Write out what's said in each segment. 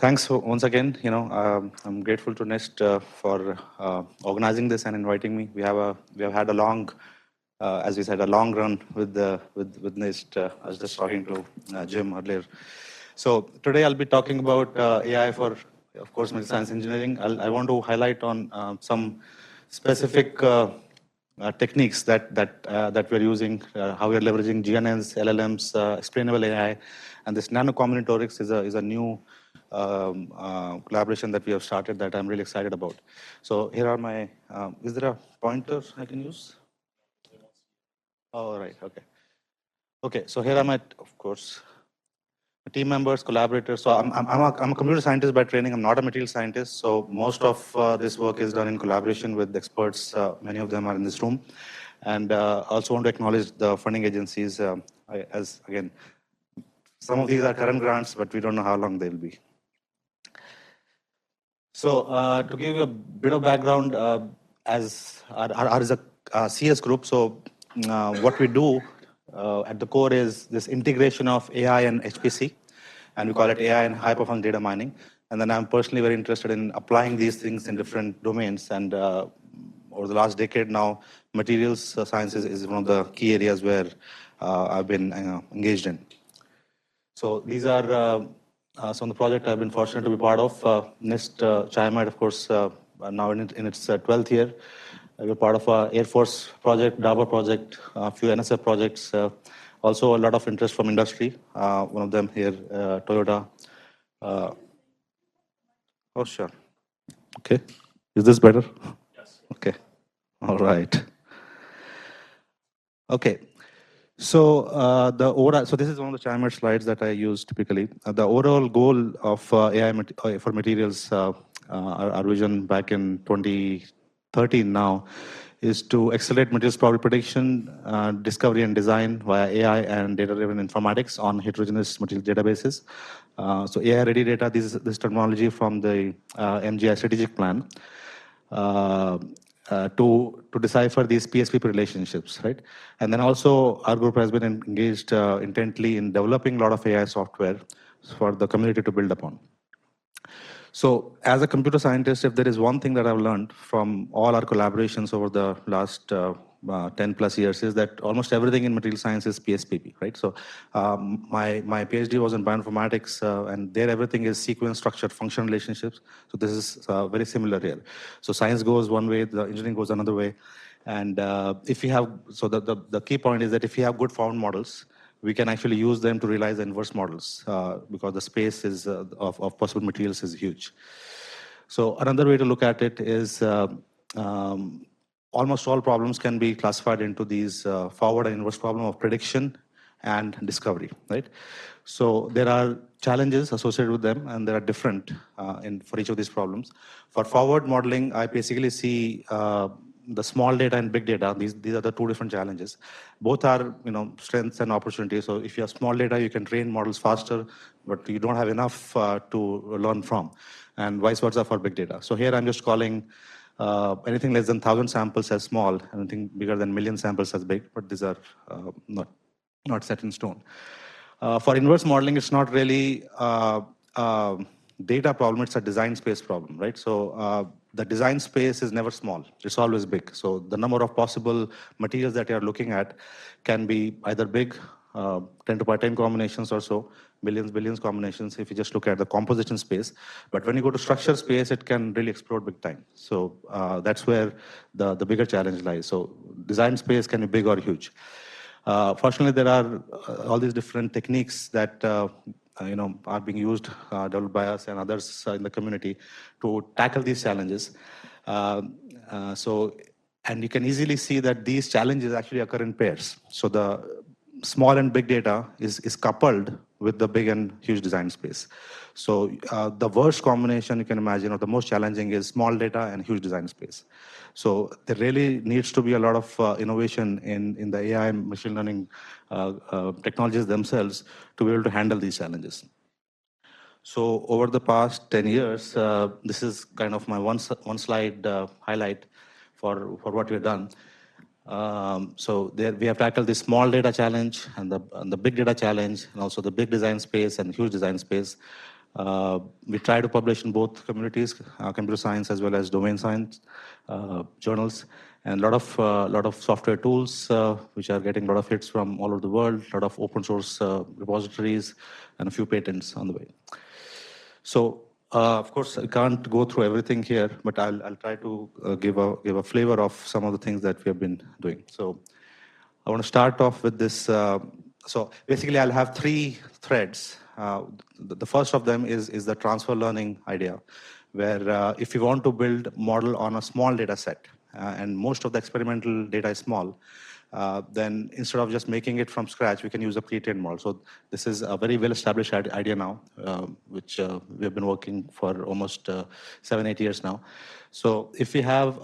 Thanks once again. I'm grateful to NIST for organizing this and inviting me. We have had a long, as we said, a long run with NIST. I was just talking to Jim earlier. So today I'll be talking about AI for, of course, material science engineering. I want to highlight on some specific techniques that we're using, how we're leveraging GNNs, LLMs, explainable AI, and this Nanocombinatorics is a new collaboration that we have started that I'm really excited about. So here are my, is there a pointer I can use? Oh, right, okay. Okay, so here are my, of course, team members, collaborators. So I'm a computer scientist by training. I'm not a material scientist. So most of this work is done in collaboration with experts. Many of them are in this room. And also want to acknowledge the funding agencies as, again, some of these are current grants, but we don't know how long they'll be. So to give you a bit of background, as a CS group, so what we do at the core is this integration of AI and HPC, and we call it AI and high-performance data mining. And then I'm personally very interested in applying these things in different domains. And over the last decade now, materials science is one of the key areas where I've been engaged in. So these are some of the projects I've been fortunate to be part of. NIST CHIMAT, of course, now in its 12th year. We're part of a Air Force project, DABA project, a few NSF projects. Also, a lot of interest from industry. One of them here, Toyota. Oh, sure. Okay. Is this better? Yes. Okay. All right. Okay. So so this is one of the CHIMAT slides that I use typically. The overall goal of AI for materials, our vision back in 2013 now, is to accelerate materials probability prediction, discovery and design via AI and data-driven informatics on heterogeneous material databases. So AI-ready data, this terminology from the MGI strategic plan. To decipher these PSP relationships, right? And then also our group has been engaged intently in developing a lot of AI software for the community to build upon. So as a computer scientist, if there is one thing that I've learned from all our collaborations over the last 10 plus years is that almost everything in material science is PSPP, right? So my PhD was in bioinformatics, and there everything is sequence, structured, function relationships. So this is very similar here. So science goes one way, the engineering goes another way. And if you have, so the key point is that if you have good found models, we can actually use them to realize the inverse models because the space is of possible materials is huge. So another way to look at it is almost all problems can be classified into these forward and inverse problem of prediction and discovery, right? So there are challenges associated with them, and they are different for each of these problems. For forward modeling, I basically see the small data and big data. These are the two different challenges. Both are strengths and opportunities. So if you have small data, you can train models faster, but you don't have enough to learn from, and vice versa for big data. So here I'm just calling anything less than 1,000 samples as small, anything bigger than 1,000,000 samples as big, but these are not set in stone. For inverse modeling, it's not really data problem, it's a design space problem, right? So the design space is never small, it's always big. So the number of possible materials that you're looking at can be either big, 10 to the power 10 combinations or so, billions combinations if you just look at the composition space. But when you go to structure space, it can really explode big time. So that's where the bigger challenge lies. So design space can be big or huge. Fortunately, there are all these different techniques that are being used, developed by us and others in the community to tackle these challenges. And you can easily see that these challenges actually occur in pairs. So the small and big data is coupled with the big and huge design space. So the worst combination you can imagine, or the most challenging, is small data and huge design space. So there really needs to be a lot of innovation in the AI and machine learning technologies themselves to be able to handle these challenges. So over the past 10 years, this is kind of my one slide highlight for what we've done. So there we have tackled the small data challenge and the big data challenge, and also the big design space and huge design space. We try to publish in both communities, computer science as well as domain science journals, and a lot of software tools which are getting a lot of hits from all over the world, a lot of open source repositories, and a few patents on the way. So, of course, I can't go through everything here, but I'll try to give a flavor of some of the things that we have been doing. So, I want to start off with this. So basically, I'll have three threads. The first of them is the transfer learning idea, where if you want to build model on a small data set, and most of the experimental data is small, then instead of just making it from scratch, we can use a pre-trained model. So this is a very well-established idea now, which we have been working for almost 7-8 years now. So if we have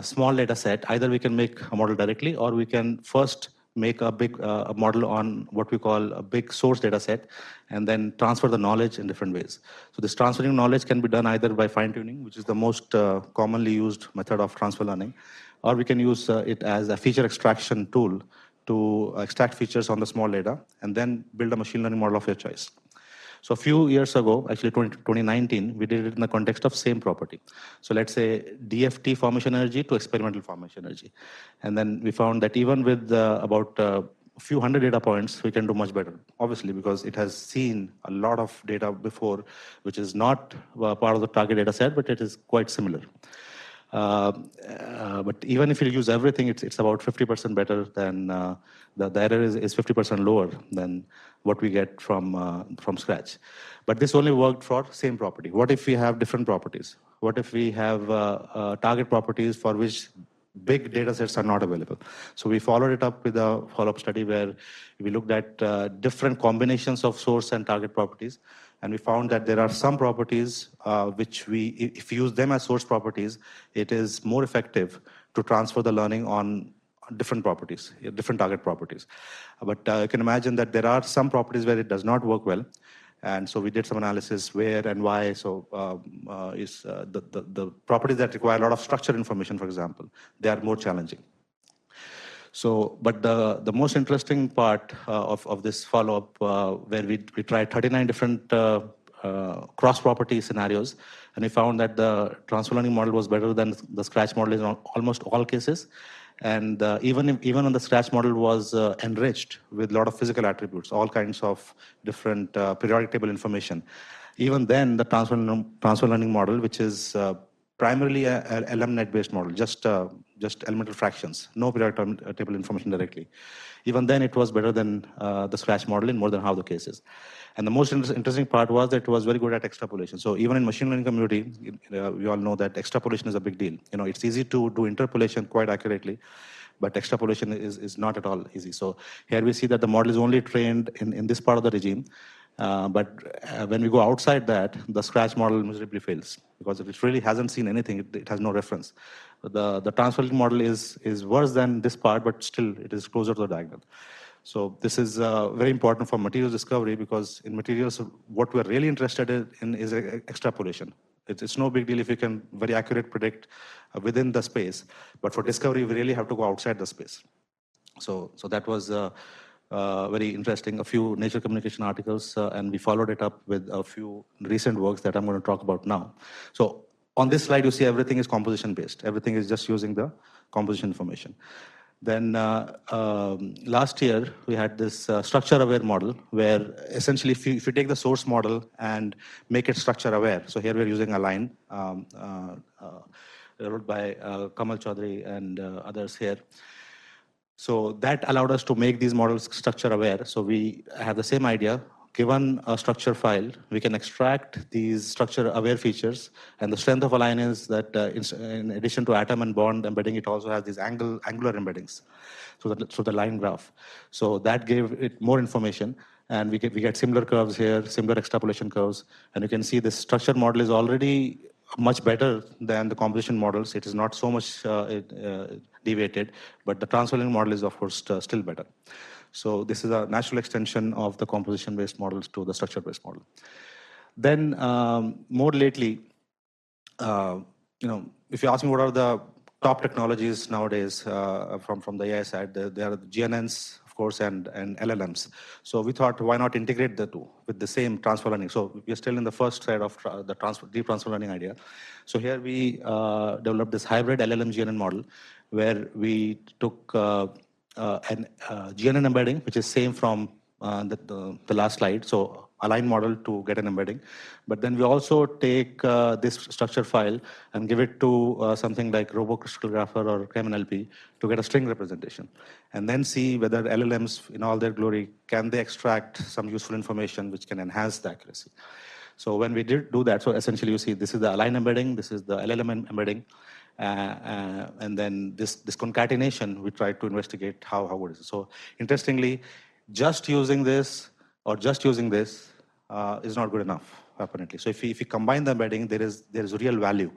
small data set, either we can make a model directly, or we can first make a big a model on what we call a big source data set, and then transfer the knowledge in different ways. So this transferring knowledge can be done either by fine-tuning, which is the most commonly used method of transfer learning, or we can use it as a feature extraction tool to extract features on the small data, and then build a machine learning model of your choice. So a few years ago, actually 2019, we did it in the context of same property. So let's say DFT formation energy to experimental formation energy. And then we found that even with about a few hundred data points, we can do much better, obviously, because it has seen a lot of data before, which is not part of the target data set, but it is quite similar. But even if you use everything, it's about 50% better than the error is 50% lower than what we get from scratch. But this only worked for same property. What if we have different properties? What if we have target properties for which big data sets are not available? So we followed it up with a follow-up study where we looked at different combinations of source and target properties. And we found that there are some properties which if you use them as source properties, it is more effective to transfer the learning on different properties, different target properties. But you can imagine that there are some properties where it does not work well. And so we did some analysis where and why. So the properties that require a lot of structured information, for example, they are more challenging. So, but the most interesting part of this follow-up, where we tried 39 different cross-property scenarios, and we found that the transfer learning model was better than the scratch model in almost all cases. And even on the scratch model was enriched with a lot of physical attributes, all kinds of different periodic table information. Even then, the transfer learning model, which is primarily a LMNet-based model, just elemental fractions, no periodic table information directly. Even then, it was better than the scratch model in more than half the cases. And the most interesting part was that it was very good at extrapolation. So even in machine learning community, we all know that extrapolation is a big deal. It's easy to do interpolation quite accurately, but extrapolation is not at all easy. So here we see that the model is only trained in this part of the regime. But when we go outside that, the scratch model miserably fails because it really hasn't seen anything. It has no reference. The transfer learning model is worse than this part, but still it is closer to the diagonal. So this is very important for materials discovery, because in materials, what we're really interested in is extrapolation. It's no big deal if you can very accurate predict within the space, but for discovery, we really have to go outside the space. So that was very interesting. A few Nature Communication articles, and we followed it up with a few recent works that I'm going to talk about now. So on this slide, you see everything is composition-based. Everything is just using the composition information. Then last year, we had this structure-aware model, where essentially if you take the source model and make it structure-aware, so here we're using a line wrote by Kamal Chaudhary and others here. So that allowed us to make these models structure-aware. So we have the same idea. Given a structure file, we can extract these structure-aware features. And the strength of a line is that in addition to atom and bond embedding, it also has these angular embeddings. So the line graph. So that gave it more information. And we get similar curves here, similar extrapolation curves. And you can see this structure model is already much better than the composition models. It is not so much deviated, but the transfer learning model is, of course, still better. So this is a natural extension of the composition-based models to the structure-based model. Then more lately, if you ask me what are the top technologies nowadays from the AI side, there are the GNNs, of course, and LLMs. So we thought, why not integrate the two with the same transfer learning? So we're still in the first side of the deep transfer learning idea. So here we developed this hybrid LLM GNN model, where we took an GNN embedding, which is same from the last slide. So align model to get an embedding. But then we also take this structure file and give it to something like RoboCrystallographer or ChemNLP to get a string representation. And then see whether LLMs in all their glory, can they extract some useful information which can enhance the accuracy. So when we did do that, so essentially you see this is the align embedding, this is the LLM embedding, and then this concatenation, we tried to investigate how it is. So interestingly, just using this or just using this is not good enough, apparently. So if you combine the embedding, there is real value.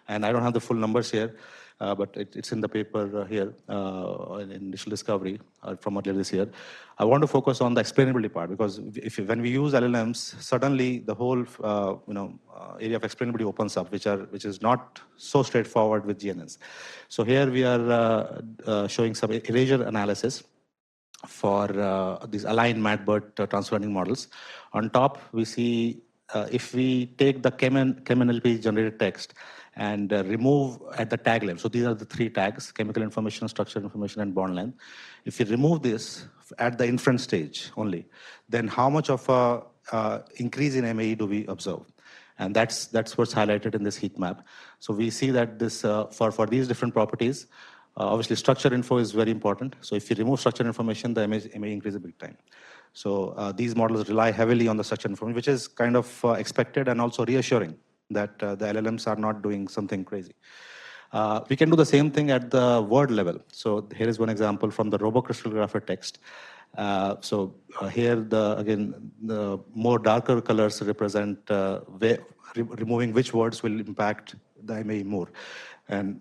And I don't have the full numbers here, but it's in the paper here in initial discovery from earlier this year. I want to focus on the explainability part, because when we use LLMs, suddenly the whole area of explainability opens up, which is not so straightforward with GNNs. So here we are showing some erasure analysis for these aligned MATBERT transfer learning models. On top, we see if we take the ChemNLP generated text and remove at the tag level. So these are the three tags: chemical information, structural information, and bond length. If you remove this at the inference stage only, then how much of a increase in MAE do we observe? And that's what's highlighted in this heat map. So we see that this for these different properties, obviously structure info is very important. So if you remove structure information, the MAE increases big time. So these models rely heavily on the structure information, which is kind of expected and also reassuring that the LLMs are not doing something crazy. We can do the same thing at the word level. So here is one example from the RoboCrystallographer text. Here, again, the more darker colors represent removing which words will impact the MAE more. And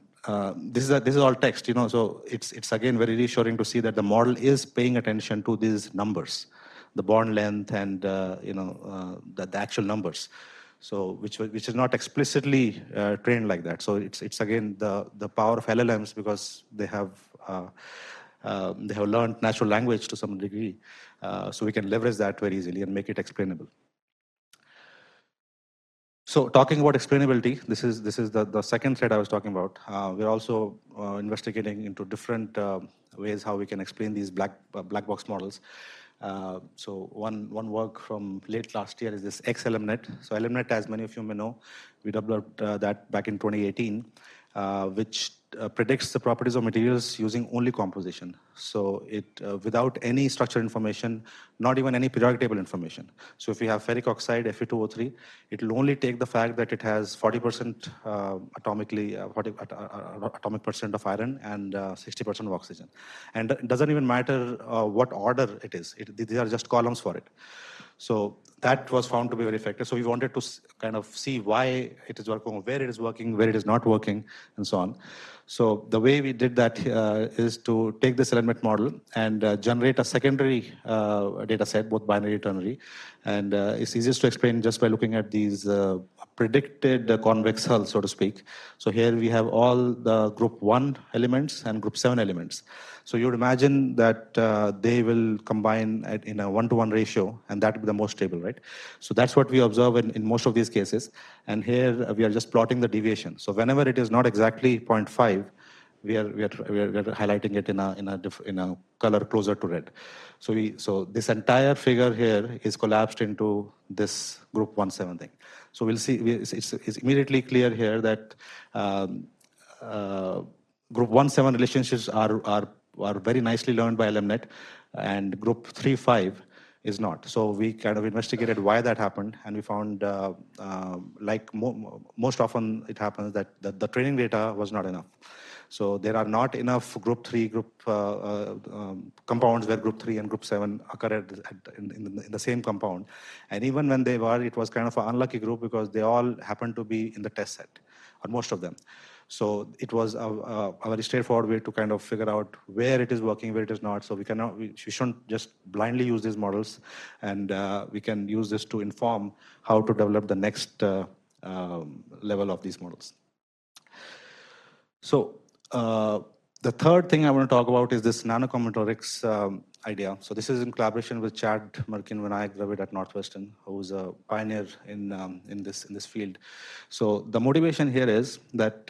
this is all text, so it's again very reassuring to see that the model is paying attention to these numbers, the bond length and the actual numbers. So which is not explicitly trained like that. So it's again the power of LLMs, because they have learned natural language to some degree, so we can leverage that very easily and make it explainable. So talking about explainability, this is the second thread I was talking about. We're also investigating into different ways how we can explain these black box models. So one work from late last year is this XLMNet. So LMNet, as many of you may know, we developed that back in 2018, which predicts the properties of materials using only composition. So it without any structure information, not even any periodic table information. So if we have ferric oxide Fe2O3, it will only take the fact that it has 40% atomic percent of iron and 60% of oxygen. And it doesn't even matter what order it is. These are just columns for it. So that was found to be very effective. So we wanted to kind of see why it is working, where it is working, where it is not working, and so on. So the way we did that is to take this element model and generate a secondary data set, both binary and ternary. And it's easiest to explain just by looking at these predicted convex hull, so to speak. So here we have all the group 1 elements and group 7 elements. So you would imagine that they will combine in a 1-to-1 ratio, and that would be the most stable, right? So that's what we observe in most of these cases. And here we are just plotting the deviation. So whenever it is not exactly 0.5, we are highlighting it in a color closer to red. So this entire figure here is collapsed into this group 1-7 thing. So we'll see. It's immediately clear here that group 1-7 relationships are very nicely learned by LMNet, and group 3-5 is not. So we kind of investigated why that happened, and we found, like most often it happens, that the training data was not enough. So there are not enough group 3 compounds where group 3 and group 7 occur in the same compound. And even when they were, it was kind of an unlucky group because they all happened to be in the test set, or most of them. So it was a very straightforward way to kind of figure out where it is working, where it is not. So we shouldn't just blindly use these models, and we can use this to inform how to develop the next level of these models. So The third thing I want to talk about is this Nanocombinatorics idea. So this is in collaboration with Chad Merkin, Vinayak Dravid at Northwestern, who's a pioneer in this field. So the motivation here is that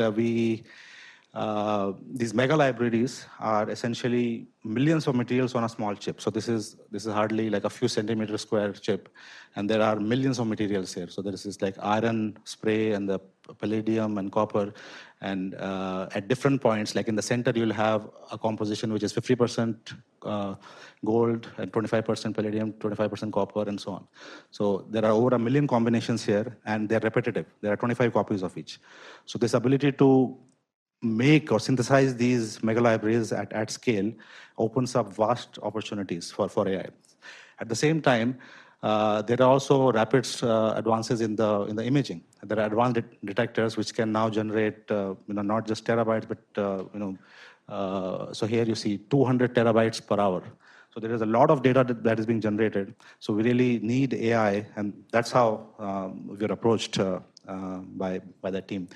these mega libraries are essentially millions of materials on a small chip. So this is hardly like a few centimeter square chip, and there are millions of materials here. So there is this like iron spray and the palladium and copper, and at different points, like in the center, you'll have a composition which is 50% gold and 25% palladium, 25% copper, and so on. So there are over 1 million combinations here, and they're repetitive. There are 25 copies of each. So this ability to make or synthesize these mega libraries at scale opens up vast opportunities for AI. At the same time, there are also rapid advances in the imaging. There are advanced detectors which can now generate not just terabytes, but so here you see 200 terabytes per hour. So there is a lot of data that is being generated. So we really need AI, and that's how we're approached by that team.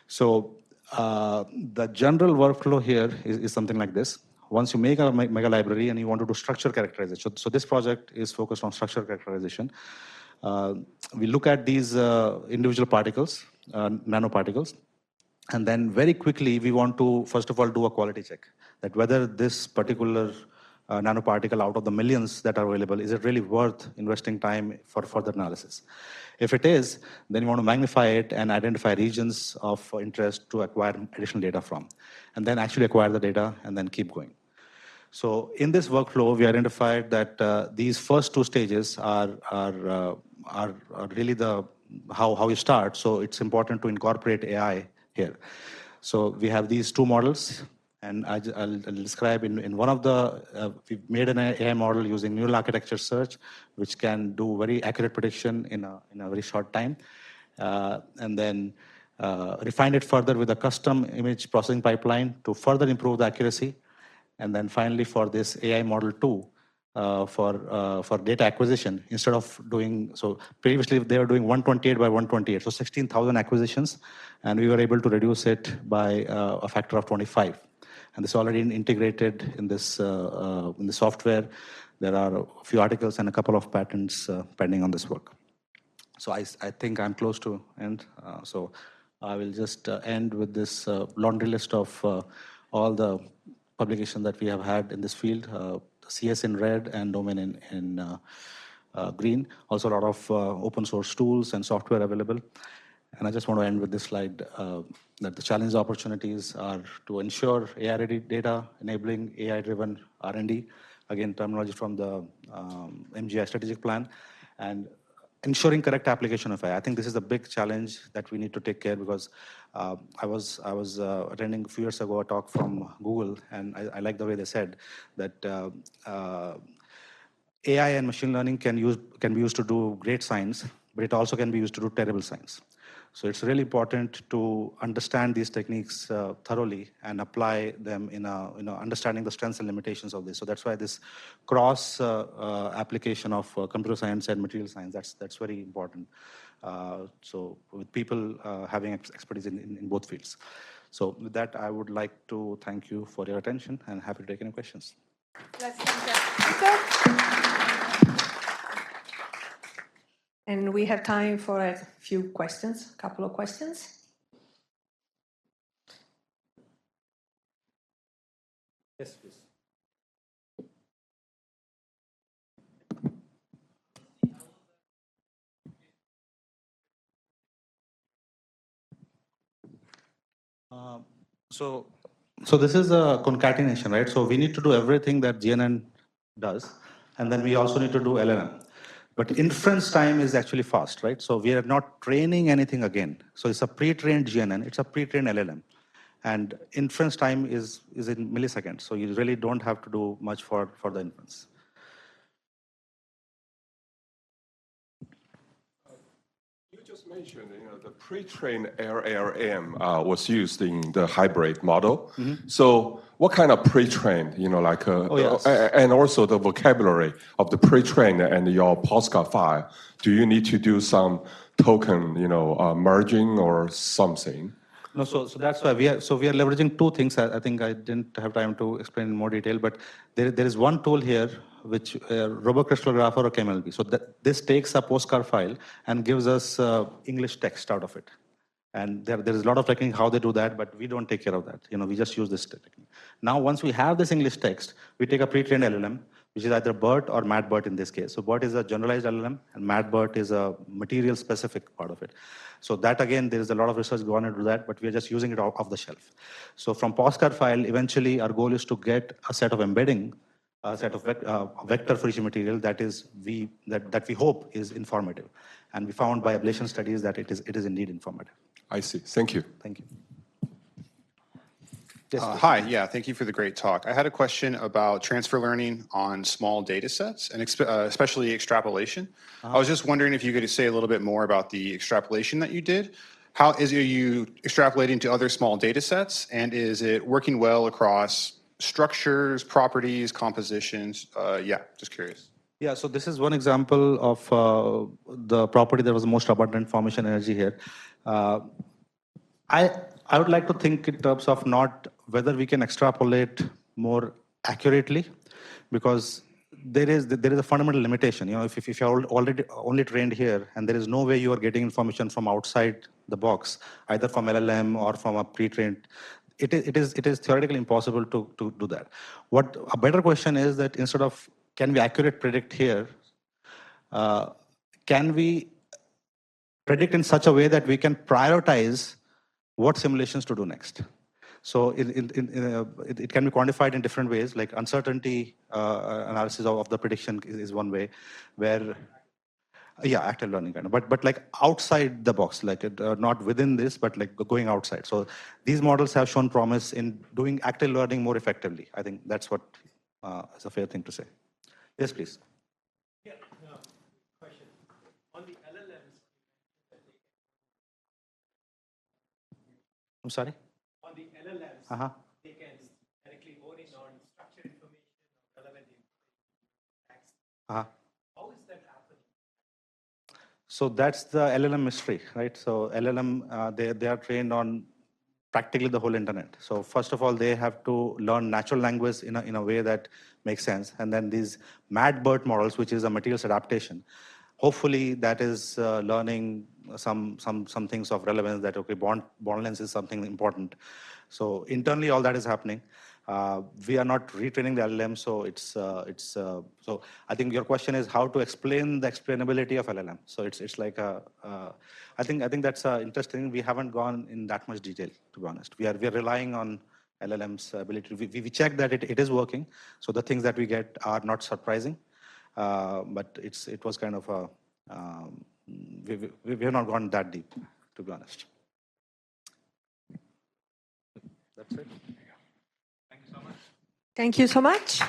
So the general workflow here is something like this. Once you make a mega library and you want to do structure characterization, so this project is focused on structure characterization. We look at these individual particles, nanoparticles, and then very quickly we want to, first of all, do a quality check that whether this particular nanoparticle out of the millions that are available, is it really worth investing time for further analysis? If it is, then you want to magnify it and identify regions of interest to acquire additional data from, and then actually acquire the data and then keep going. So in this workflow, we identified that these first two stages are really how you start. So it's important to incorporate AI here. So we have these two models, and I'll describe in one of the, we've made an AI model using neural architecture search, which can do very accurate prediction in a very short time. And then refine it further with a custom image processing pipeline to further improve the accuracy. And then finally, for this AI model 2, for data acquisition, instead of doing, so previously they were doing 128 by 128, so 16,000 acquisitions, and we were able to reduce it by a factor of 25. And this is already integrated in this in the software. There are a few articles and a couple of patents pending on this work. So I think I'm close to end. So I will just end with this laundry list of all the publications that we have had in this field, CS in red and domain in green. Also a lot of open source tools and software available. And I just want to end with this slide, that the challenge opportunities are to ensure AI-ready data, enabling AI-driven R&D, again, terminology from the MGI strategic plan, and ensuring correct application of AI. I think this is a big challenge that we need to take care, because I was attending a few years ago a talk from Google, and I like the way they said that AI and machine learning can be used to do great science, but it also can be used to do terrible science. So it's really important to understand these techniques thoroughly and apply them in understanding the strengths and limitations of this. So that's why this cross application of computer science and material science, that's very important. So with people having expertise in both fields. So with that, I would like to thank you for your attention and happy to take any questions. Let's thank And we have time for a few questions, a couple of questions. Yes, please. So this is a concatenation, right? So we need to do everything that GNN does, and then we also need to do LLM. But inference time is actually fast, right? So we are not training anything again. So it's a pre-trained GNN, it's a pre-trained LLM. And inference time is in milliseconds. So you really don't have to do much for the inference. You just mentioned, the pre-trained LLM was used in the hybrid model. Mm-hmm. So what kind of pre-trained, yes. And also the vocabulary of the pre-trained and your postcard file, do you need to do some token, merging or something? No, so that's why we are leveraging two things. I think I didn't have time to explain in more detail, but there is one tool here which robocrystallographer or KMLB. So this takes a postcard file and gives us English text out of it. And there is a lot of technique how they do that, but we don't take care of that. We just use this technique. Now, once we have this English text, we take a pre-trained LLM, which is either BERT or MAT-BERT in this case. So BERT is a generalized LLM, and MAT-BERT is a material-specific part of it. So that, again, there is a lot of research going into that, but we are just using it off the shelf. So from postcard file, eventually, our goal is to get a set of embedding, a set of vector for each material that we hope is informative. And we found by ablation studies that it is indeed informative. I see. Thank you. Thank you. Yes, hi, yeah, thank you for the great talk. I had a question about transfer learning on small data sets and especially extrapolation. I was just wondering if you could say a little bit more about the extrapolation that you did. Are you extrapolating to other small data sets, and is it working well across structures, properties, compositions? Yeah, just curious. Yeah, so this is one example of the property that was the most abundant formation energy here. I would like to think in terms of not whether we can extrapolate more accurately, because there is a fundamental limitation. If you're already only trained here, and there is no way you are getting information from outside the box, either from LLM or from a pre-trained, it is theoretically impossible to do that. What a better question is that instead of can we accurate predict here, can we predict in such a way that we can prioritize what simulations to do next? So it can be quantified in different ways, like uncertainty analysis of the prediction is one way, where, yeah, active learning kind of, but like outside the box, like not within this, but like going outside. So these models have shown promise in doing active learning more effectively. I think that's what is a fair thing to say. Yes, please. Yeah, question. On the LLMs, I'm sorry? on the LLMs, they can directly hone in on structured information or relevant text. How is that happening? So that's the LLM mystery, right? So LLM, they are trained on practically the whole internet. So first of all, they have to learn natural language in a way that makes sense. And then these MAT-BERT models, which is a materials adaptation, hopefully that is learning some things of relevance that, okay, bond length is something important. So internally, all that is happening. We are not retraining the LLM, so so I think your question is how to explain the explainability of LLM. So it's like I think that's interesting. We haven't gone in that much detail, to be honest. We are relying on LLM's ability. We check that it is working. So the things that we get are not surprising, but it was kind of we have not gone that deep, to be honest. That's it. Thank you so much.